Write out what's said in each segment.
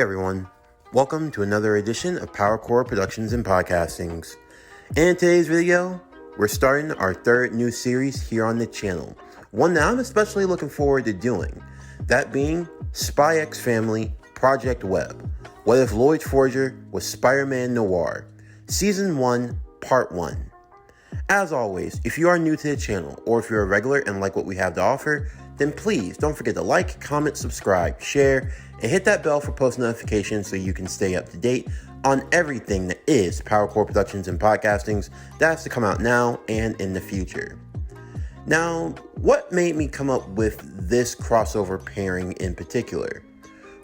everyone, welcome to another edition of PowerCore Productions and Podcastings. In today's video, we're starting our third new series here on the channel, one that I'm especially looking forward to doing, that being Spy X Family Project W.E.B. What if Loid Forger was Spider-Man Noir, Season 1, Part 1. As always, if you are new to the channel, or if you're a regular and like what we have to offer, then please don't forget to like, comment, subscribe, share, and hit that bell for post notifications so you can stay up to date on everything that is PowerCore Productions and Podcastings that's to come out now and in the future. Now, what made me come up with this crossover pairing in particular?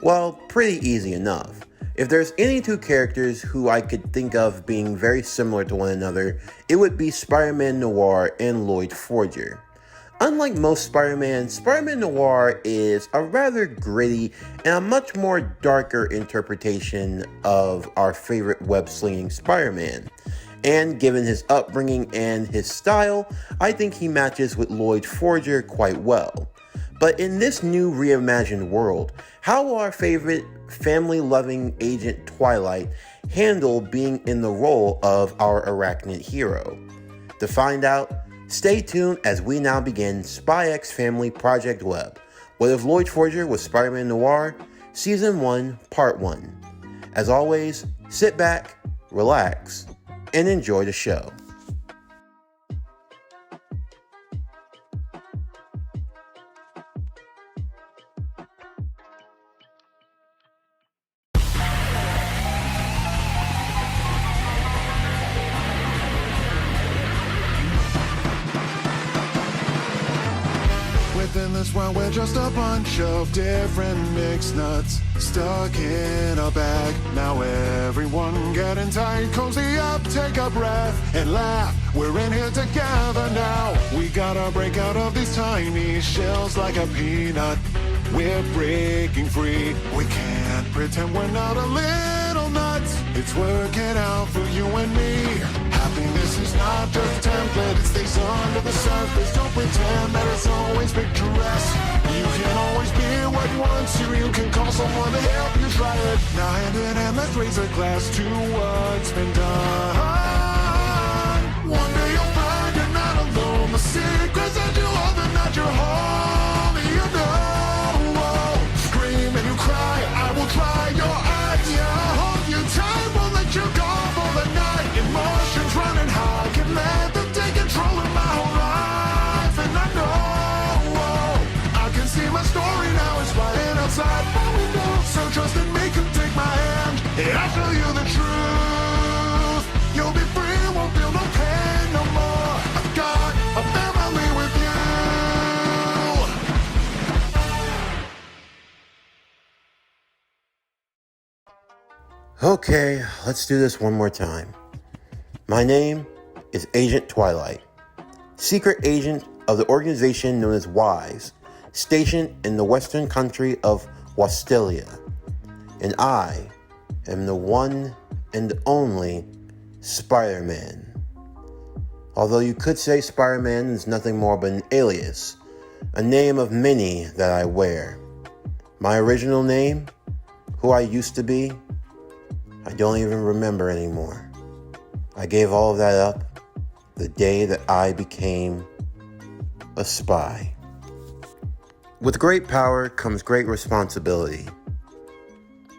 Well, pretty easy enough. If there's any two characters who I could think of being very similar to one another, it would be Spider-Man Noir and Loid Forger. Unlike most Spider-Man, Spider-Man Noir is a rather gritty and a much more darker interpretation of our favorite web-slinging Spider-Man. And given his upbringing and his style, I think he matches with Loid Forger quite well. But in this new reimagined world, how will our favorite family-loving Agent Twilight handle being in the role of our arachnid hero? To find out, stay tuned as we now begin Spy X Family Project W.E.B. What if Loid Forger was Spider-Man Noir, Season 1, Part 1. As always, sit back, relax, and enjoy the show. Within this world, we're just a bunch of different mixed nuts stuck in a bag. Now everyone getting tight, cozy up, take a breath and laugh. We're in here together now. We gotta break out of these tiny shells like a peanut. We're breaking free. We can't pretend we're not a little nuts. It's working out for you and me. Happiness is not just a template, it stays under the surface. Don't pretend that it's always picturesque. You can always be what you want to. You can call someone to help you try it. Now hand in hand, let's raise a glass to what's been done. One day you'll find you're not alone. The secrets that you hold are not your home. You know, scream and you cry, I will try your Anya. Hold you tight, won't let you go for the night. Emotions running high, can let them take control of my whole life. And I know, I can see my story now, it's flying outside my window. So trust in me, come take my hand, and I'll show you the truth. You'll be free, won't feel no pain no more. I've got a family with you. Okay, let's do this one more time. My name is Agent Twilight, secret agent of the organization known as W.E.B, stationed in the western country of Wastelia. And I am the one and only Spider-Man. Although you could say Spider-Man is nothing more but an alias, a name of many that I wear. My original name, who I used to be, I don't even remember anymore. I gave all of that up the day that I became a spy. With great power comes great responsibility.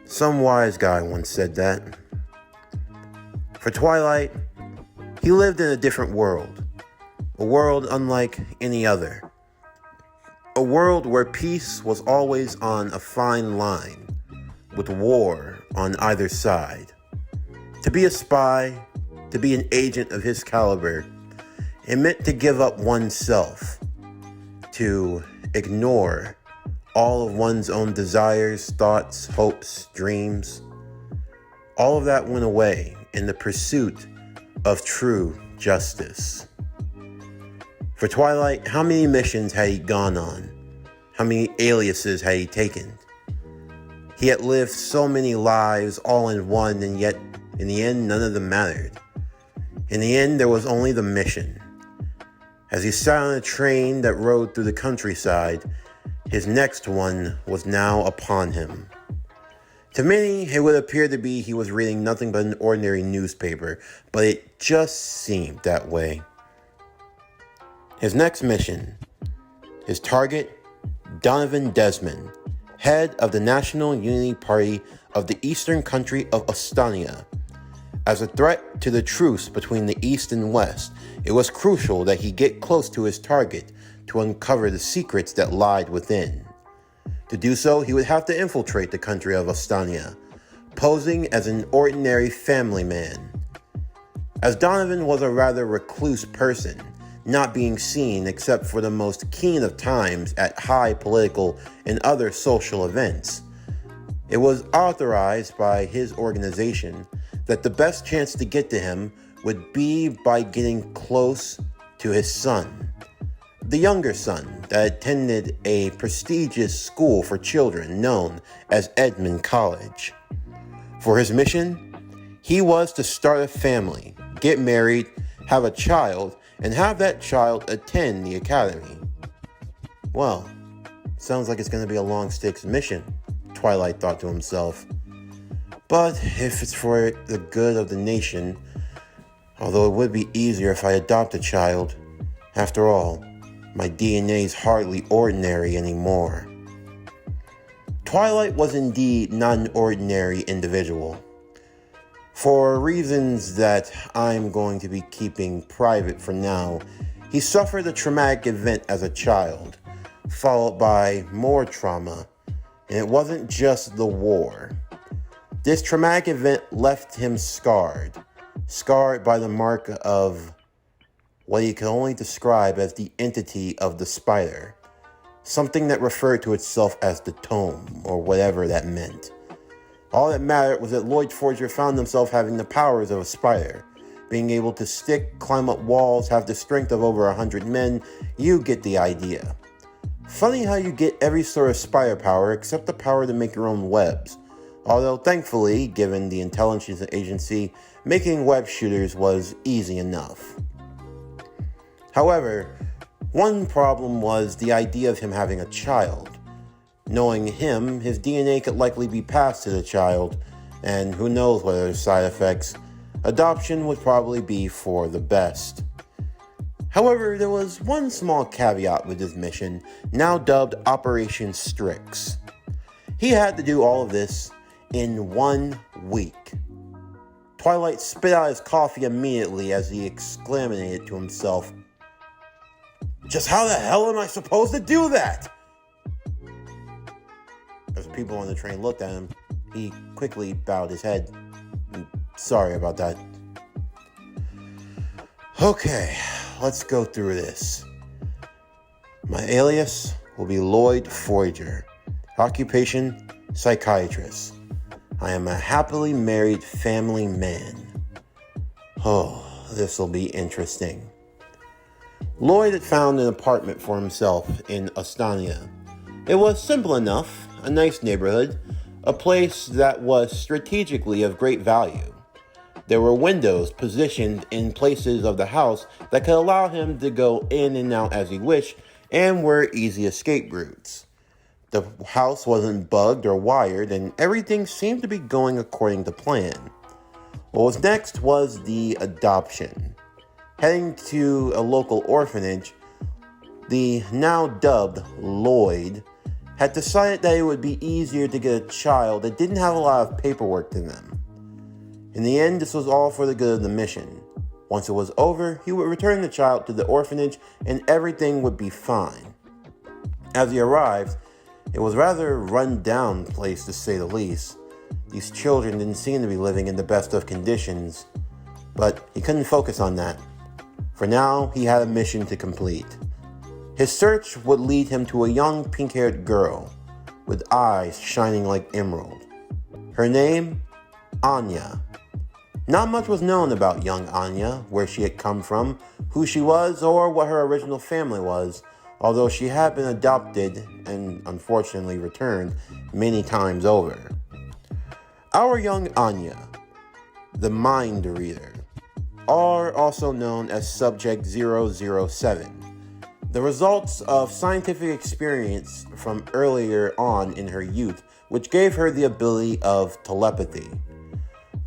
Some wise guy once said that. For Twilight, he lived in a different world. A world unlike any other. A world where peace was always on a fine line, with war on either side. To be a spy, to be an agent of his caliber, it meant to give up oneself, to ignore all of one's own desires, thoughts, hopes, dreams. All of that went away in the pursuit of true justice. For Twilight, how many missions had he gone on? How many aliases had he taken? He had lived so many lives all in one, and yet in the end, none of them mattered. In the end, there was only the mission. As he sat on a train that rode through the countryside, his next one was now upon him. To many, it would appear to be he was reading nothing but an ordinary newspaper, but it just seemed that way. His next mission. His target, Donovan Desmond, head of the National Unity Party of the eastern country of Estonia. As a threat to the truce between the East and West, it was crucial that he get close to his target to uncover the secrets that lied within. To do so, he would have to infiltrate the country of Estonia, posing as an ordinary family man. As Donovan was a rather recluse person, not being seen except for the most keen of times at high political and other social events, it was authorized by his organization that the best chance to get to him would be by getting close to his son, the younger son that attended a prestigious school for children known as Edmond College. For his mission, he was to start a family, get married, have a child, and have that child attend the academy. Well, sounds like it's going to be a long-stakes mission, Twilight thought to himself. But if it's for the good of the nation, although it would be easier if I adopt a child, after all, my DNA's hardly ordinary anymore. Twilight was indeed not an ordinary individual. For reasons that I'm going to be keeping private for now, he suffered a traumatic event as a child, followed by more trauma, and it wasn't just the war. This traumatic event left him scarred by the mark of what he could only describe as the entity of the spider, something that referred to itself as the tome, or whatever that meant. All that mattered was that Loid Forger found himself having the powers of a spider, being able to stick, climb up walls, have the strength of over 100 men. You get the idea. Funny how you get every sort of spider power except the power to make your own webs. Although thankfully, given the intelligence agency, making web shooters was easy enough. However, one problem was the idea of him having a child. Knowing him, his DNA could likely be passed to the child, and who knows what other side effects. Adoption would probably be for the best. However, there was one small caveat with his mission, now dubbed Operation Strix. He had to do all of this in 1 week. Twilight spit out his coffee immediately as he exclaimed to himself, "Just how the hell am I supposed to do that?" As people on the train looked at him, he quickly bowed his head. Sorry about that. Okay, let's go through this. My alias will be Loid Forger. Occupation, psychiatrist. I am a happily married family man. Oh, this will be interesting. Loid had found an apartment for himself in Estonia. It was simple enough, a nice neighborhood, a place that was strategically of great value. There were windows positioned in places of the house that could allow him to go in and out as he wished, and were easy escape routes. The house wasn't bugged or wired, and everything seemed to be going according to plan. What was next was the adoption. Heading to a local orphanage, the now dubbed Loid had decided that it would be easier to get a child that didn't have a lot of paperwork to them. In the end, this was all for the good of the mission. Once it was over, he would return the child to the orphanage and everything would be fine. As he arrived, it was rather a run-down place to say the least. These children didn't seem to be living in the best of conditions, but he couldn't focus on that. For now, he had a mission to complete. His search would lead him to a young pink-haired girl with eyes shining like emerald. Her name? Anya. Not much was known about young Anya, where she had come from, who she was, or what her original family was, although she had been adopted and unfortunately returned many times over. Our young Anya, the Mind Reader, are also known as Subject 007. The results of scientific experience from earlier on in her youth which gave her the ability of telepathy.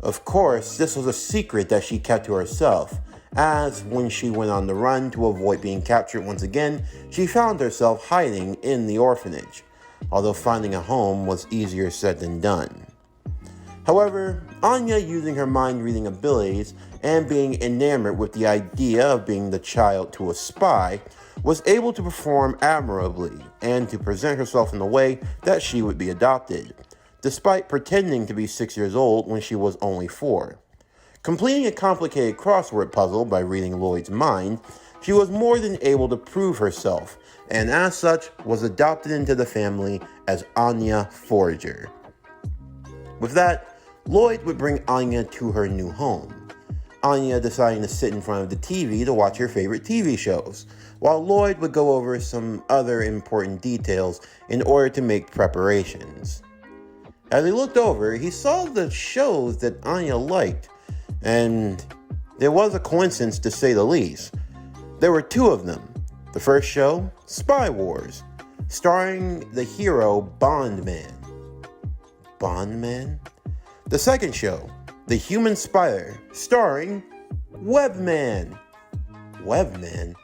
Of course, this was a secret that she kept to herself, as when she went on the run to avoid being captured once again, she found herself hiding in the orphanage, although finding a home was easier said than done. However, Anya, using her mind-reading abilities and being enamored with the idea of being the child to a spy, was able to perform admirably and to present herself in a way that she would be adopted, despite pretending to be 6 years old when she was only 4. Completing a complicated crossword puzzle by reading Loid's mind, she was more than able to prove herself, and as such was adopted into the family as Anya Forager. With that, Loid would bring Anya to her new home, Anya deciding to sit in front of the TV to watch her favorite TV shows, while Loid would go over some other important details in order to make preparations. As he looked over, he saw the shows that Anya liked, and there was a coincidence to say the least. There were 2 of them. The first show, Spy Wars, starring the hero Bondman. Bondman? The second show, The Human Spider, starring Webman. Webman?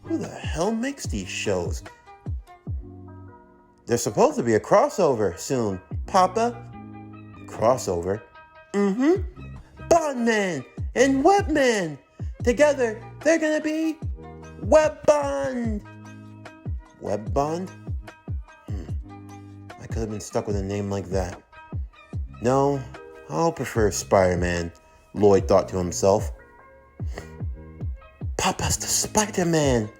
Who the hell makes these shows? There's supposed to be a crossover soon, Papa. Crossover? Bondman and Webman. Together, they're gonna be Webbond. Webbond? I could have been stuck with a name like that. No, I'll prefer Spider-Man, Loid thought to himself. Papa's the Spider-Man.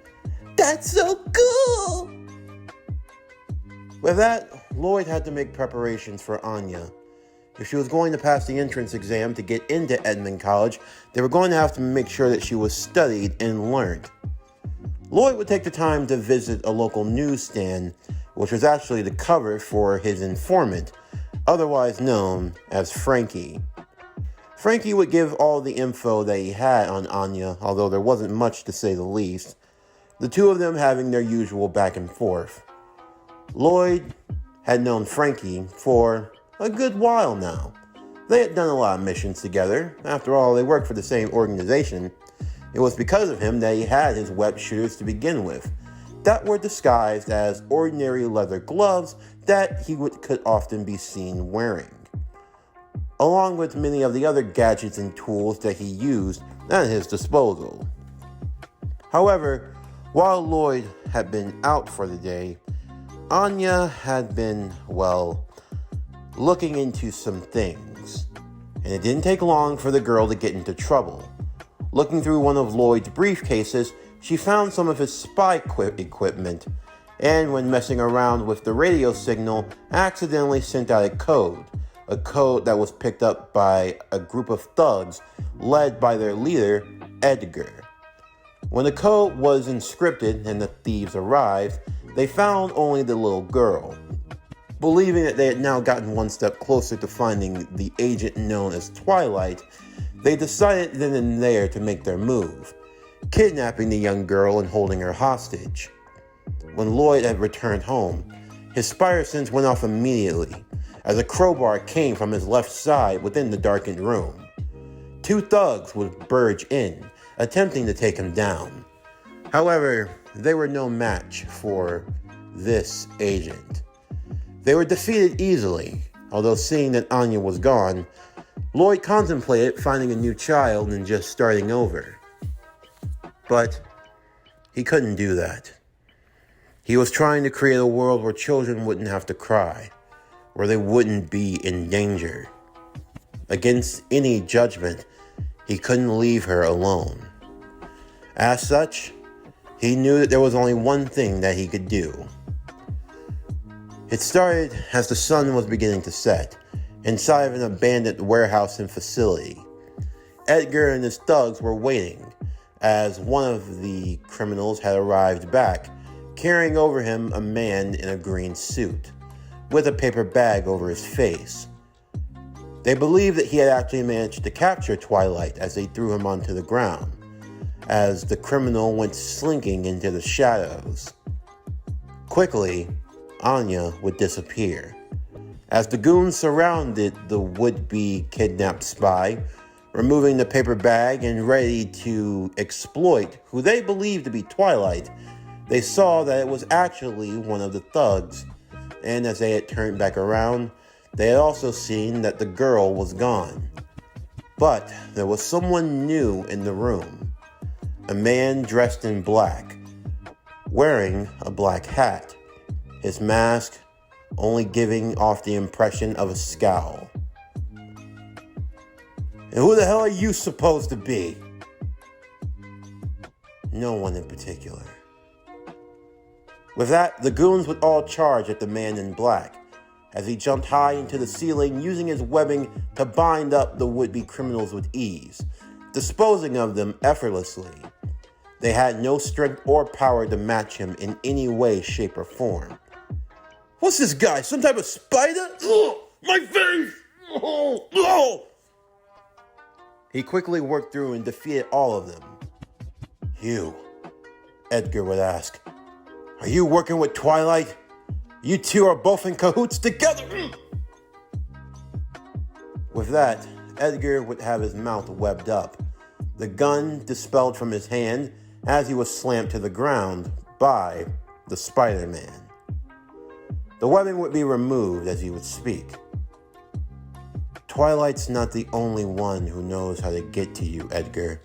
That's so cool! With that, Loid had to make preparations for Anya. If she was going to pass the entrance exam to get into Edmond College, they were going to have to make sure that she was studied and learned. Loid would take the time to visit a local newsstand, which was actually the cover for his informant, otherwise known as Frankie. Frankie would give all the info that he had on Anya, although there wasn't much to say the least, the 2 of them having their usual back and forth. Loid had known Frankie for a good while now. They had done a lot of missions together. After all, they worked for the same organization. It was because of him that he had his web shooters to begin with, that were disguised as ordinary leather gloves that he could often be seen wearing, along with many of the other gadgets and tools that he used at his disposal. However, while Loid had been out for the day, Anya had been, looking into some things, and it didn't take long for the girl to get into trouble. Looking through one of Loid's briefcases, she found some of his spy equipment, and when messing around with the radio signal, accidentally sent out a code that was picked up by a group of thugs led by their leader, Edgar. When the code was encrypted and the thieves arrived, they found only the little girl. Believing that they had now gotten one step closer to finding the agent known as Twilight, they decided then and there to make their move, kidnapping the young girl and holding her hostage. When Loid had returned home, his spider sense went off immediately, as a crowbar came from his left side within the darkened room. 2 thugs would barge in, attempting to take him down. However, they were no match for this agent. They were defeated easily, although seeing that Anya was gone, Loid contemplated finding a new child and just starting over. But he couldn't do that. He was trying to create a world where children wouldn't have to cry, where they wouldn't be in danger. Against any judgment, he couldn't leave her alone. As such, he knew that there was only one thing that he could do. It started as the sun was beginning to set, inside of an abandoned warehouse and facility. Edgar and his thugs were waiting, as one of the criminals had arrived back, carrying over him a man in a green suit, with a paper bag over his face. They believed that he had actually managed to capture Twilight as they threw him onto the ground, as the criminal went slinking into the shadows. Quickly, Anya would disappear, As the goons surrounded the would-be kidnapped spy, removing the paper bag and ready to exploit who they believed to be Twilight, they saw that it was actually one of the thugs. And as they had turned back around, they had also seen that the girl was gone. But there was someone new in the room. A man dressed in black, wearing a black hat, his mask only giving off the impression of a scowl. And who the hell are you supposed to be? No one in particular. With that, the goons would all charge at the man in black, as he jumped high into the ceiling using his webbing to bind up the would-be criminals with ease, disposing of them effortlessly. They had no strength or power to match him in any way, shape, or form. What's this guy? Some type of spider? Ugh, my face! Oh, oh. He quickly worked through and defeated all of them. You, Edgar would ask, are you working with Twilight? You two are both in cahoots together! With that, Edgar would have his mouth webbed up, the gun dispelled from his hand as he was slammed to the ground by the Spider-Man. The webbing would be removed as he would speak. Twilight's not the only one who knows how to get to you, Edgar.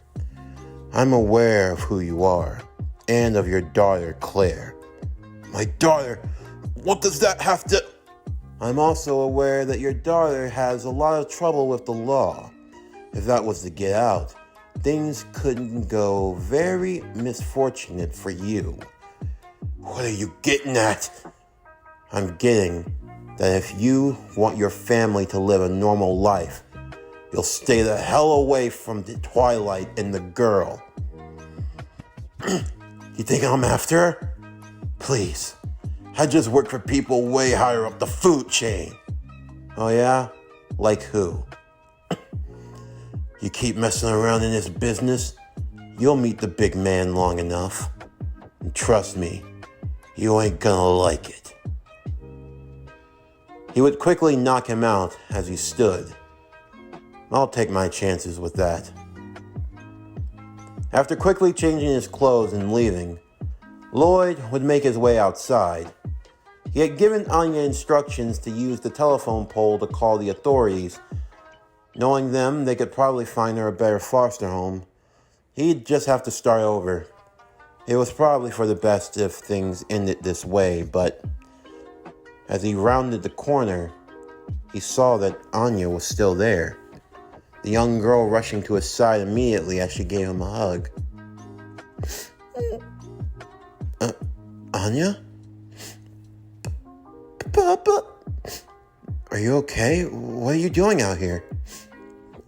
I'm aware of who you are, and of your daughter, Claire. My daughter? What does that have to... I'm also aware that your daughter has a lot of trouble with the law. If that was to get out, things couldn't go very misfortunate for you. What are you getting at? I'm getting that if you want your family to live a normal life, you'll stay the hell away from the Twilight and the girl. You think I'm after her? Please. I just work for people way higher up the food chain. Oh yeah? Like who? You keep messing around in this business, you'll meet the big man long enough. And trust me, you ain't gonna like it. He would quickly knock him out as he stood. I'll take my chances with that. After quickly changing his clothes and leaving, Loid would make his way outside. He had given Anya instructions to use the telephone pole to call the authorities. Knowing them, they could probably find her a better foster home. He'd just have to start over. It was probably for the best if things ended this way, but as he rounded the corner, he saw that Anya was still there. The young girl rushing to his side immediately as she gave him a hug. Anya? Papa? Are you okay? What are you doing out here?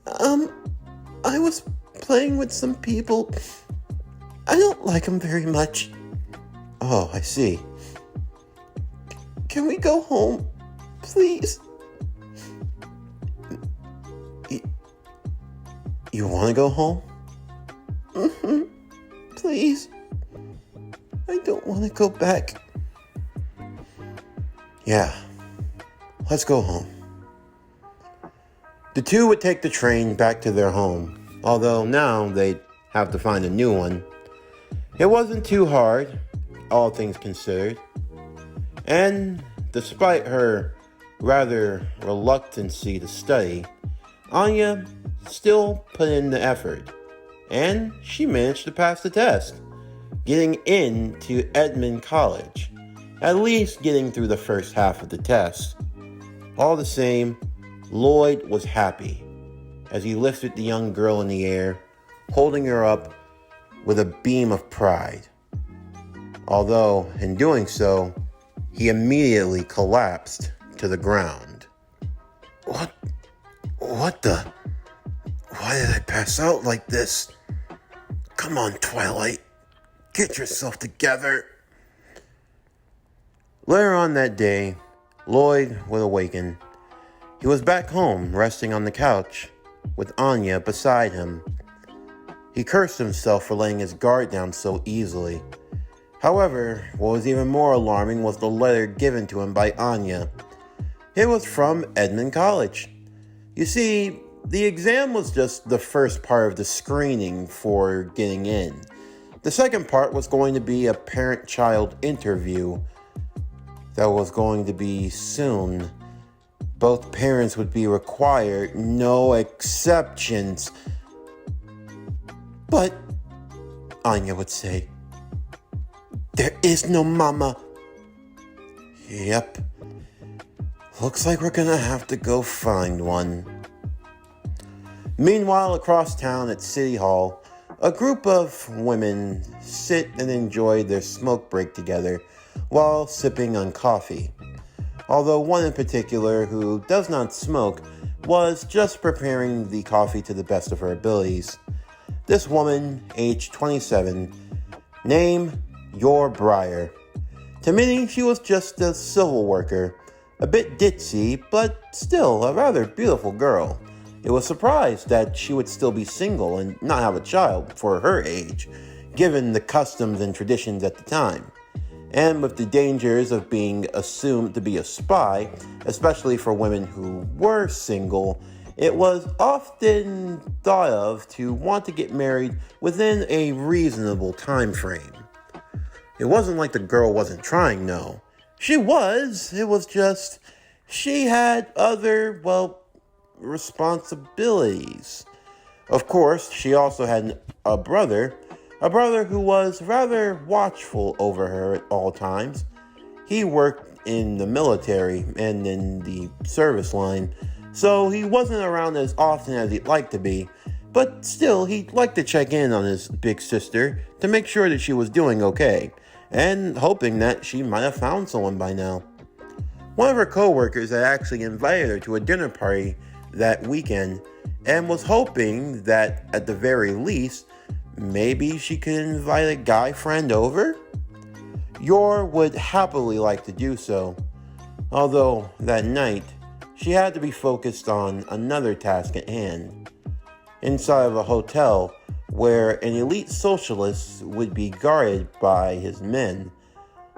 I was playing with some people. I don't like them very much. Oh, I see. Can we go home, please? You want to go home? Mm-hmm. Please. I don't want to go back. Yeah. Let's go home. The two would take the train back to their home, although now they'd have to find a new one. It wasn't too hard, all things considered. And despite her rather reluctancy to study, Anya still put in the effort, and she managed to pass the test, getting into Edmond College, at least getting through the first half of the test. All the same, Loid was happy as he lifted the young girl in the air, holding her up with a beam of pride. Although, in doing so, he immediately collapsed to the ground. What the? Why did I pass out like this? Come on, Twilight. Get yourself together. Later on that day, Loid would awaken. He was back home, resting on the couch, with Anya beside him. He cursed himself for letting his guard down so easily. However, what was even more alarming was the letter given to him by Anya. It was from Edmond College. You see, the exam was just the first part of the screening for getting in. The second part was going to be a parent-child interview that was going to be soon. Both parents would be required, no exceptions. But, Anya would say, there is no mama. Yep. Looks like we're gonna have to go find one. Meanwhile, across town at City Hall, a group of women sit and enjoy their smoke break together while sipping on coffee. Although one in particular, who does not smoke, was just preparing the coffee to the best of her abilities. This woman, aged 27, name Yor Briar. To many, she was just a civil worker, a bit ditzy, but still a rather beautiful girl. It was surprised that she would still be single and not have a child for her age, given the customs and traditions at the time. And with the dangers of being assumed to be a spy, especially for women who were single, it was often thought of to want to get married within a reasonable time frame. It wasn't like the girl wasn't trying, no. She was. It was just she had other, responsibilities. Of course, she also had a brother who was rather watchful over her at all times. He worked in the military and in the service line, so he wasn't around as often as he'd like to be, but still, he'd like to check in on his big sister to make sure that she was doing okay, and hoping that she might have found someone by now. One of her co-workers had actually invited her to a dinner party that weekend and was hoping that at the very least, maybe she could invite a guy friend over? Yor would happily like to do so, although that night she had to be focused on another task at hand. Inside of a hotel where an elite socialist would be guarded by his men,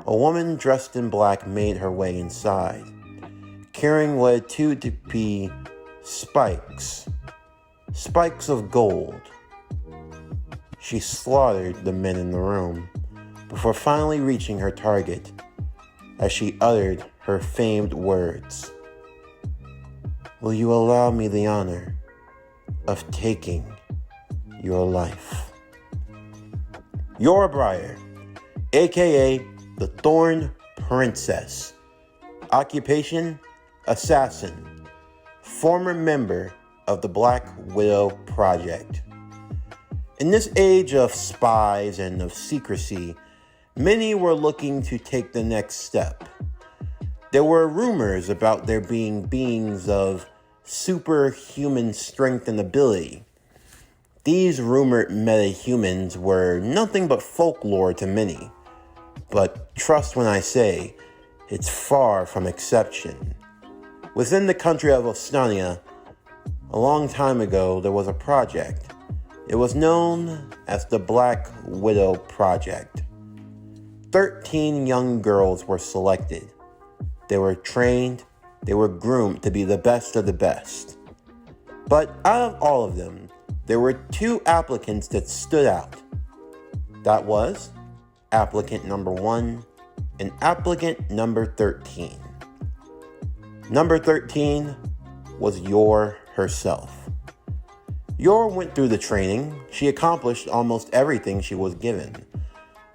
a woman dressed in black made her way inside, carrying what appeared to be spikes of gold. She slaughtered the men in the room before finally reaching her target as she uttered her famed words. Will you allow me the honor of taking your life? Yor Briar, aka the Thorn Princess. Occupation, assassin. Former member of the Black Widow Project. In this age of spies and of secrecy, many were looking to take the next step. There were rumors about there being beings of superhuman strength and ability. These rumored metahumans were nothing but folklore to many, but trust when I say, it's far from exception. Within the country of Ostania, a long time ago, there was a project. It was known as the Black Widow Project. 13 young girls were selected. They were trained, they were groomed to be the best of the best. But out of all of them, there were 2 applicants that stood out. That was applicant number 1 and applicant number 13. Number 13 was Yor herself. Yor went through the training. She accomplished almost everything she was given.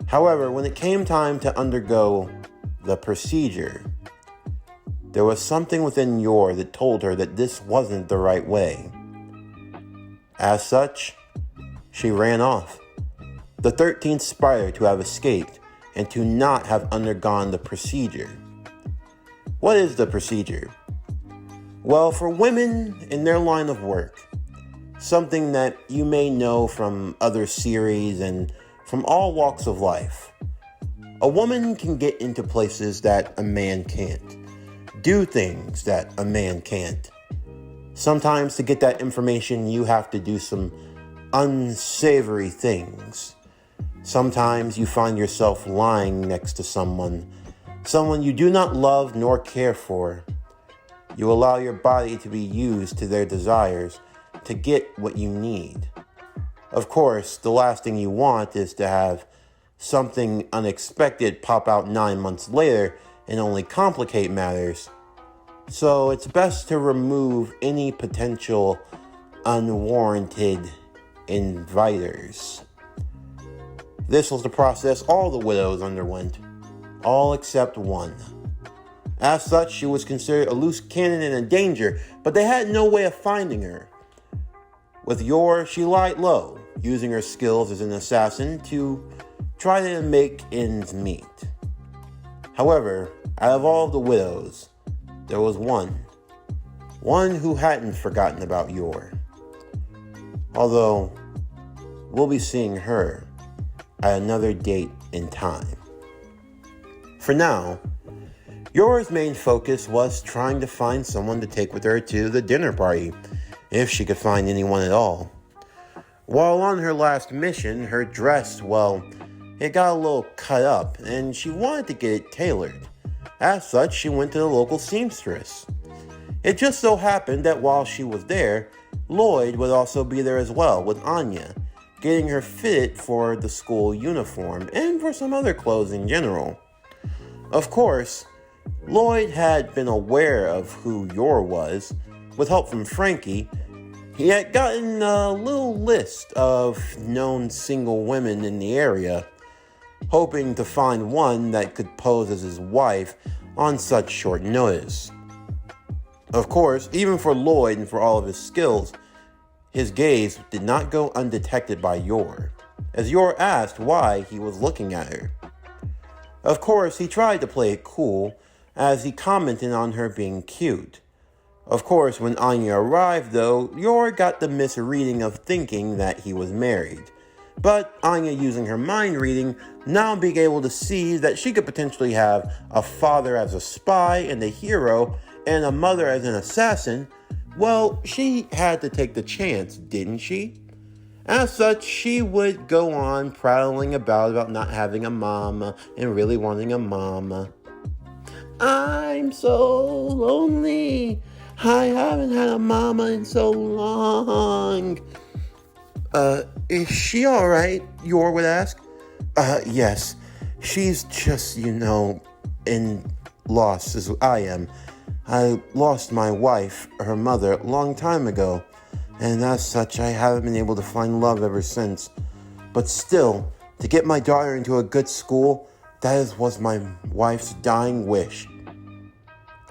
However, when it came time to undergo the procedure, there was something within Yor that told her that this wasn't the right way. As such, she ran off. The 13th spider to have escaped and to not have undergone the procedure. What is the procedure? Well, for women in their line of work, something that you may know from other series and from all walks of life. A woman can get into places that a man can't, do things that a man can't. Sometimes to get that information, you have to do some unsavory things. Sometimes you find yourself lying next to someone you do not love nor care for. You allow your body to be used to their desires to get what you need. Of course, the last thing you want is to have something unexpected pop out 9 months later and only complicate matters. So it's best to remove any potential unwarranted inviters. This was the process all the widows underwent, all except one. As such, she was considered a loose cannon and a danger, but they had no way of finding her. With Yor, she lied low, using her skills as an assassin to try to make ends meet. However, out of all the widows, there was one who hadn't forgotten about Yor. Although, we'll be seeing her at another date in time. For now, Yor's main focus was trying to find someone to take with her to the dinner party, if she could find anyone at all. While on her last mission, her dress, it got a little cut up, and she wanted to get it tailored. As such, she went to the local seamstress. It just so happened that while she was there, Loid would also be there as well, with Anya, getting her fitted for the school uniform and for some other clothes in general. Of course, Loid had been aware of who Yor was. With help from Frankie, he had gotten a little list of known single women in the area, hoping to find one that could pose as his wife on such short notice. Of course, even for Loid and for all of his skills, his gaze did not go undetected by Yor, as Yor asked why he was looking at her. Of course, he tried to play it cool, as he commented on her being cute. Of course, when Anya arrived though, Yor got the misreading of thinking that he was married. But Anya, using her mind reading, now being able to see that she could potentially have a father as a spy and a hero, and a mother as an assassin, she had to take the chance, didn't she? As such, she would go on prattling about not having a mama and really wanting a mama. I'm so lonely. I haven't had a mama in so long. Is she alright? Yor would ask. Yes. She's just, in loss as I am. I lost my wife, her mother, a long time ago, and as such, I haven't been able to find love ever since. But still, to get my daughter into a good school, was my wife's dying wish.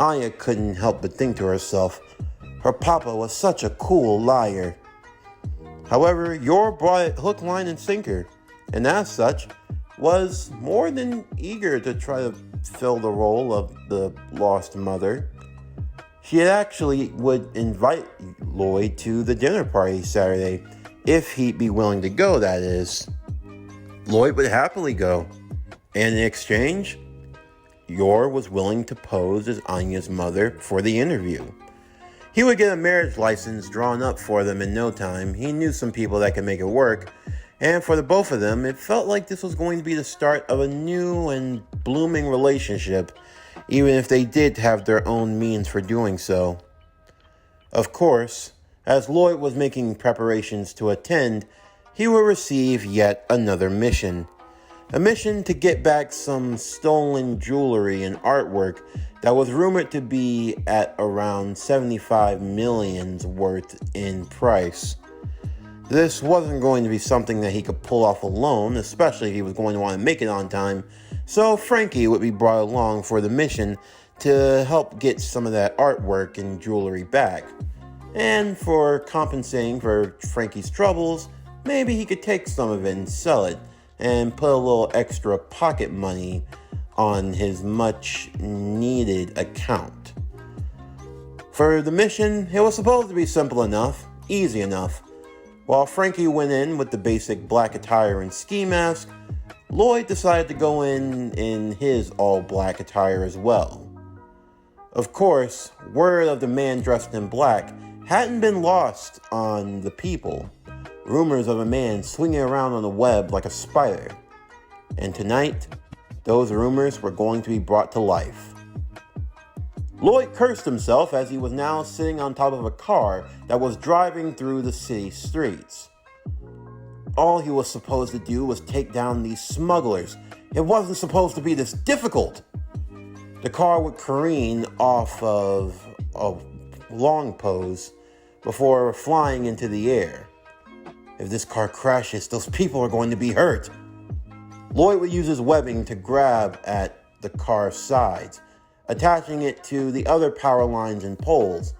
Anya couldn't help but think to herself, her papa was such a cool liar. However, Yor brought it hook, line, and sinker, and as such, was more than eager to try to fill the role of the lost mother. She actually would invite Loid to the dinner party Saturday, if he'd be willing to go, that is. Loid would happily go, and in exchange, Yor was willing to pose as Anya's mother for the interview. He would get a marriage license drawn up for them in no time. He knew some people that could make it work, and for the both of them, it felt like this was going to be the start of a new and blooming relationship, even if they did have their own means for doing so. Of course, as Loid was making preparations to attend, he would receive yet another mission. A mission to get back some stolen jewelry and artwork that was rumored to be at around 75 millions worth in price. This wasn't going to be something that he could pull off alone, especially if he was going to want to make it on time, so Frankie would be brought along for the mission to help get some of that artwork and jewelry back. And for compensating for Frankie's troubles, maybe he could take some of it and sell it, and put a little extra pocket money on his much needed account. For the mission, it was supposed to be simple enough, easy enough. While Frankie went in with the basic black attire and ski mask, Loid decided to go in his all-black attire as well. Of course, word of the man dressed in black hadn't been lost on the people. Rumors of a man swinging around on the web like a spider. And tonight, those rumors were going to be brought to life. Loid cursed himself as he was now sitting on top of a car that was driving through the city streets. All he was supposed to do was take down these smugglers. It wasn't supposed to be this difficult. The car would careen off of a long pose before flying into the air. If this car crashes, those people are going to be hurt. Loid would use his webbing to grab at the car's sides, attaching it to the other power lines and poles,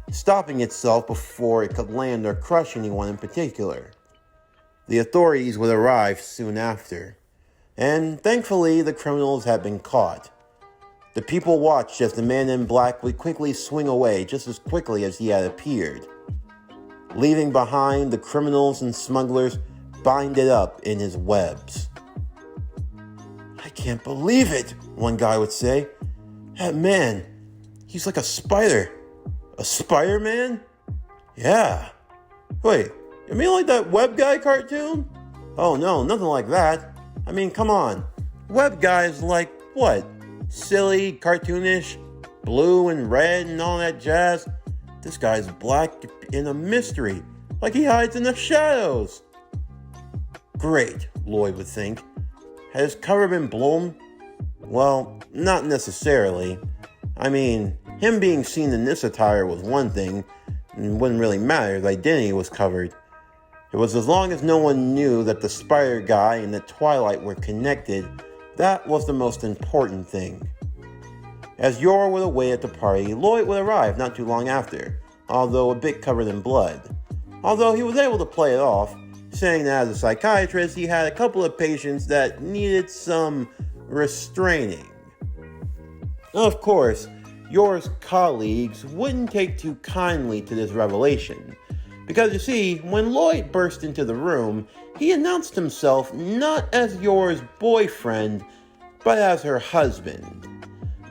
stopping itself before it could land or crush anyone in particular. The authorities would arrive soon after, and thankfully the criminals had been caught. The people watched as the man in black would quickly swing away just as quickly as he had appeared, leaving behind the criminals and smugglers binded up in his webs. "I can't believe it," one guy would say. "That man, he's like a spider." "A Spider-Man?" "Yeah." "Wait, you mean like that Web Guy cartoon?" "Oh no, nothing like that. I mean, come on. Web Guy is like, what? Silly, cartoonish, blue and red and all that jazz. This guy's black in a mystery, like he hides in the shadows." Great, Loid would think. Had his cover been blown? Well, not necessarily. I mean, him being seen in this attire was one thing, and wouldn't really matter if the identity was covered. It was as long as no one knew that the Spider Guy and the Twilight were connected, that was the most important thing. As Yor was away at the party, Loid would arrive not too long after, although a bit covered in blood. Although he was able to play it off, saying that as a psychiatrist he had a couple of patients that needed some restraining. Of course, Yor's colleagues wouldn't take too kindly to this revelation, because you see, when Loid burst into the room, he announced himself not as Yor's boyfriend, but as her husband.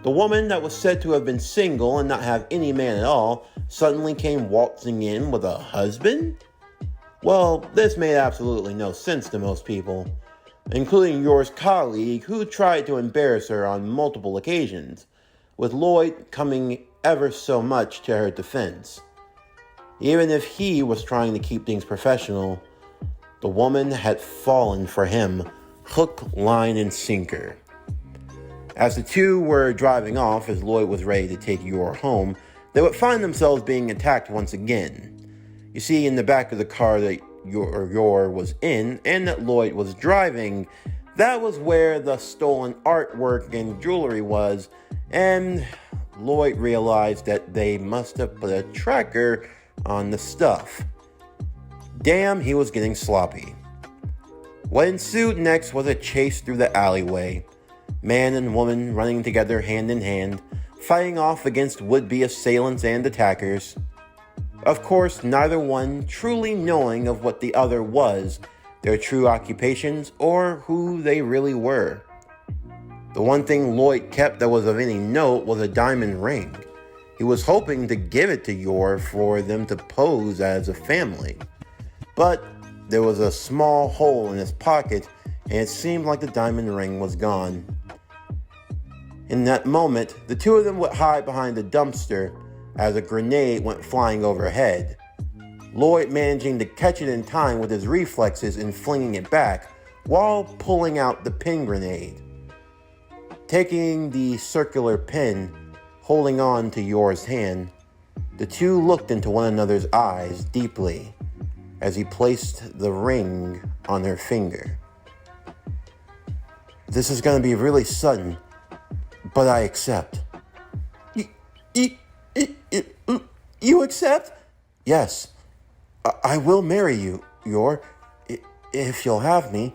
The woman that was said to have been single and not have any man at all suddenly came waltzing in with a husband? Well, this made absolutely no sense to most people, including Yor's colleague who tried to embarrass her on multiple occasions, with Loid coming ever so much to her defense. Even if he was trying to keep things professional, the woman had fallen for him, hook, line, and sinker. As the two were driving off as Loid was ready to take Yor home, they would find themselves being attacked once again. You see, in the back of the car that Yor was in and that Loid was driving, that was where the stolen artwork and jewelry was, and Loid realized that they must have put a tracker on the stuff. Damn, he was getting sloppy. What ensued next was a chase through the alleyway. Man and woman running together hand in hand, fighting off against would-be assailants and attackers. Of course, neither one truly knowing of what the other was, their true occupations, or who they really were. The one thing Loid kept that was of any note was a diamond ring. He was hoping to give it to Yor for them to pose as a family. But there was a small hole in his pocket, and it seemed like the diamond ring was gone. In that moment, the two of them would hide behind the dumpster as a grenade went flying overhead, Loid managing to catch it in time with his reflexes and flinging it back while pulling out the pin grenade. Taking the circular pin, holding on to Yor's hand, the two looked into one another's eyes deeply as he placed the ring on her finger. "This is going to be really sudden, but I accept." You accept?" "Yes. I will marry you, Yor, if you'll have me."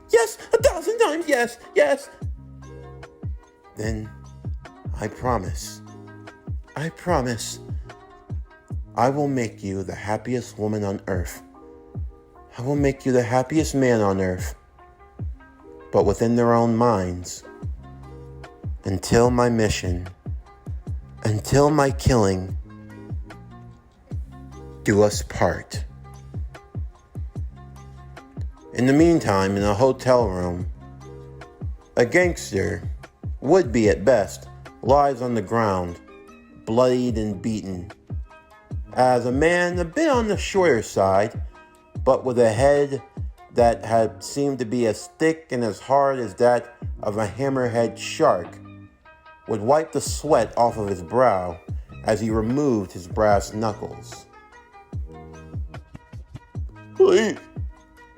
Yes, 1,000 times yes. "Then I promise, I will make you the happiest woman on earth. I will make you the happiest man on earth, but within their own minds, until my mission, until my killing, do us part." In the meantime, in a hotel room, A gangster, would-be at best, lies on the ground, bloodied and beaten, as a man a bit on the shorter side, but with a head that had seemed to be as thick and as hard as that of a hammerhead shark, would wipe the sweat off of his brow as he removed his brass knuckles. Please,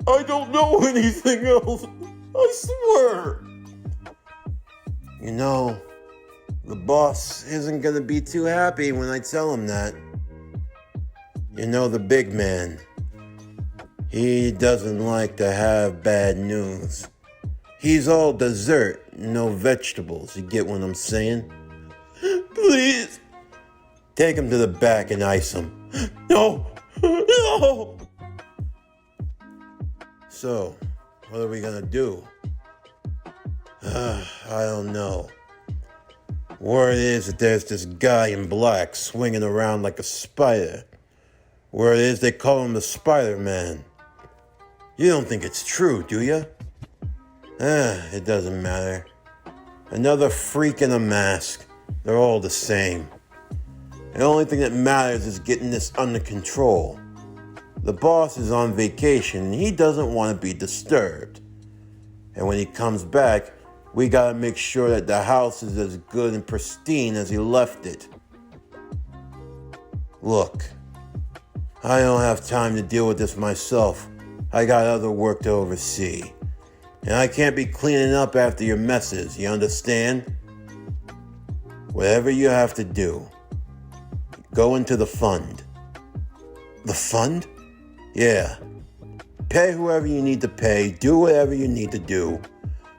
I don't know anything else, I swear. You know, the boss isn't gonna be too happy when I tell him that. You know, the big man, he doesn't like to have bad news. He's all dessert, no vegetables, you get what I'm saying? Please, take him to the back and ice him. No, no! So, what are we gonna do? I don't know. Word is that there's this guy in black swinging around like a spider. Word is they call him the Spider-Man. You don't think it's true, do you? It doesn't matter. Another freak in a mask. They're all the same. The only thing that matters is getting this under control. The boss is on vacation and he doesn't want to be disturbed. And when he comes back, we gotta make sure that the house is as good and pristine as he left it. Look, I don't have time to deal with this myself. I got other work to oversee. And I can't be cleaning up after your messes, you understand? Whatever you have to do, go into the fund. The fund? Yeah. Pay whoever you need to pay, do whatever you need to do.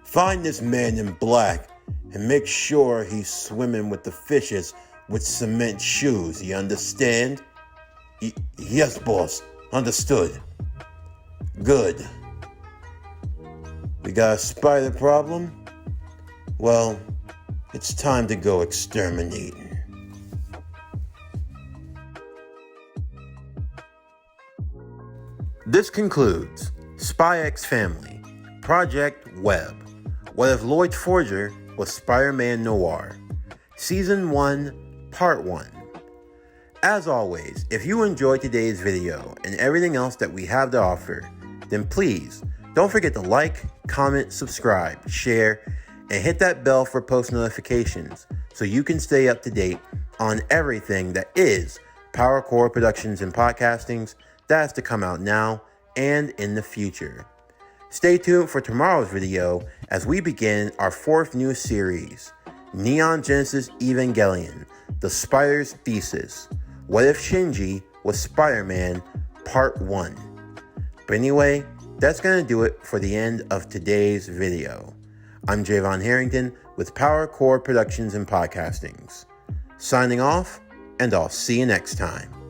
Find this man in black and make sure he's swimming with the fishes with cement shoes, you understand? Yes, boss. Understood. Good. We got a spider problem? Well, it's time to go exterminating. This concludes Spy X Family, Project W.E.B. What if Loid Forger was Spider-Man Noir? Season 1, Part 1. As always, if you enjoyed today's video and everything else that we have to offer, then please don't forget to like, comment, subscribe, share, and hit that bell for post notifications so you can stay up to date on everything that is Power Core Productions and Podcastings that's to come out now and in the future. Stay tuned for tomorrow's video as we begin our 4th new series, Neon Genesis Evangelion, The Spider's Thesis. What if Shinji was Spider-Man Part 1? But anyway, that's going to do it for the end of today's video. I'm Javon Harrington with Power Core Productions and Podcastings. Signing off, and I'll see you next time.